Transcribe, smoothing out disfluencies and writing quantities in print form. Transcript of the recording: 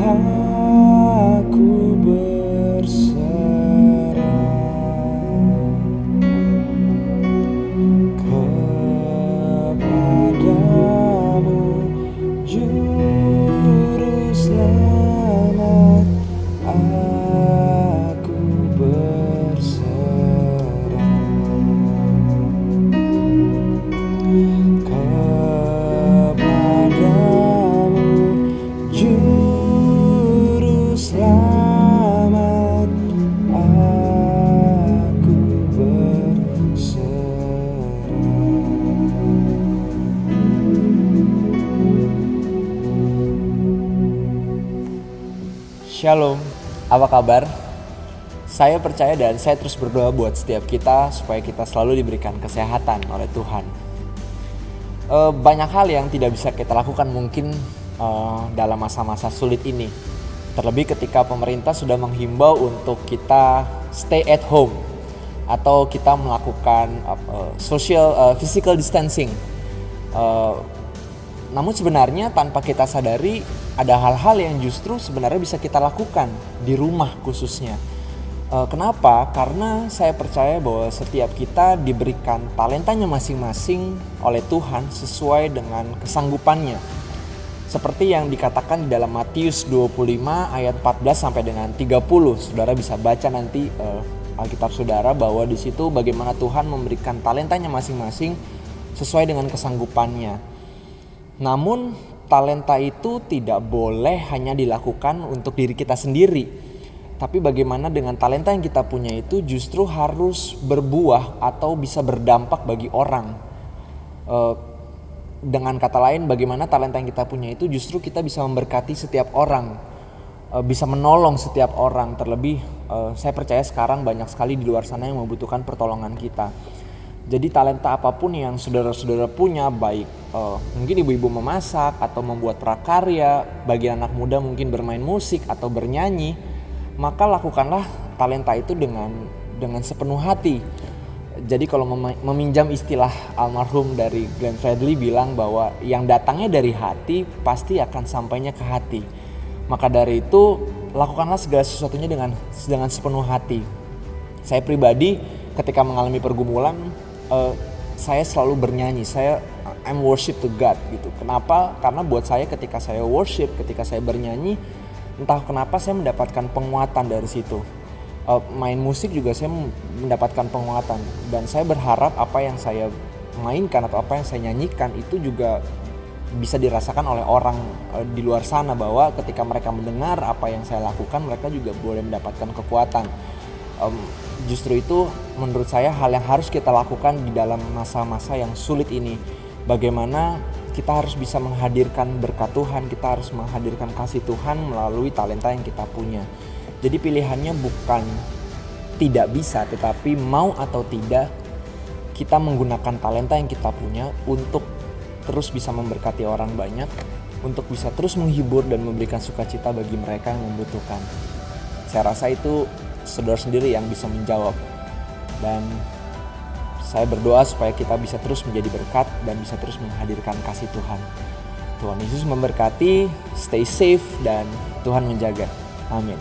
Aku berserah kepadamu, Juru Selamat. Aku berserah kepadamu, Juru Selamat. Aku berserah. Shalom, apa kabar? Saya percaya dan saya terus berdoa buat setiap kita supaya kita selalu diberikan kesehatan oleh Tuhan. Banyak hal yang tidak bisa kita lakukan mungkin dalam masa-masa sulit ini. Terlebih ketika pemerintah sudah menghimbau untuk kita stay at home atau kita melakukan physical distancing. Namun sebenarnya tanpa kita sadari ada hal-hal yang justru sebenarnya bisa kita lakukan di rumah khususnya. Kenapa? Karena saya percaya bahwa setiap kita diberikan talentanya masing-masing oleh Tuhan sesuai dengan kesanggupannya. Seperti yang dikatakan di dalam Matius 25 ayat 14 sampai dengan 30. Saudara bisa baca nanti Alkitab saudara bahwa di situ bagaimana Tuhan memberikan talentanya masing-masing sesuai dengan kesanggupannya. Namun talenta itu tidak boleh hanya dilakukan untuk diri kita sendiri. Tapi bagaimana dengan talenta yang kita punya itu justru harus berbuah atau bisa berdampak bagi orang. Dengan kata lain, bagaimana talenta yang kita punya itu justru kita bisa memberkati setiap orang. Bisa menolong setiap orang. Terlebih saya percaya sekarang banyak sekali di luar sana yang membutuhkan pertolongan kita. Jadi talenta apapun yang saudara-saudara punya, baik mungkin ibu-ibu memasak atau membuat prakarya, bagi anak muda mungkin bermain musik atau bernyanyi, maka lakukanlah talenta itu dengan sepenuh hati. Jadi kalau meminjam istilah almarhum dari Glenn Fredly bilang bahwa yang datangnya dari hati pasti akan sampainya ke hati. Maka dari itu lakukanlah segala sesuatunya dengan sepenuh hati. Saya pribadi ketika mengalami pergumulan, saya selalu bernyanyi. I'm worship to God gitu. Kenapa? Karena buat saya ketika saya worship, ketika saya bernyanyi, entah kenapa saya mendapatkan penguatan dari situ. Main musik juga saya mendapatkan penguatan. Dan saya berharap apa yang saya mainkan atau apa yang saya nyanyikan itu juga bisa dirasakan oleh orang di luar sana, bahwa ketika mereka mendengar apa yang saya lakukan, mereka juga boleh mendapatkan kekuatan. Justru itu menurut saya hal yang harus kita lakukan di dalam masa-masa yang sulit ini. Bagaimana kita harus bisa menghadirkan berkat Tuhan, kita harus menghadirkan kasih Tuhan melalui talenta yang kita punya. Jadi pilihannya bukan tidak bisa, tetapi mau atau tidak kita menggunakan talenta yang kita punya untuk terus bisa memberkati orang banyak, untuk bisa terus menghibur dan memberikan sukacita bagi mereka yang membutuhkan. Saya rasa itu saudara sendiri yang bisa menjawab. Dan saya berdoa supaya kita bisa terus menjadi berkat dan bisa terus menghadirkan kasih Tuhan. Tuhan Yesus memberkati, stay safe dan Tuhan menjaga. Amin.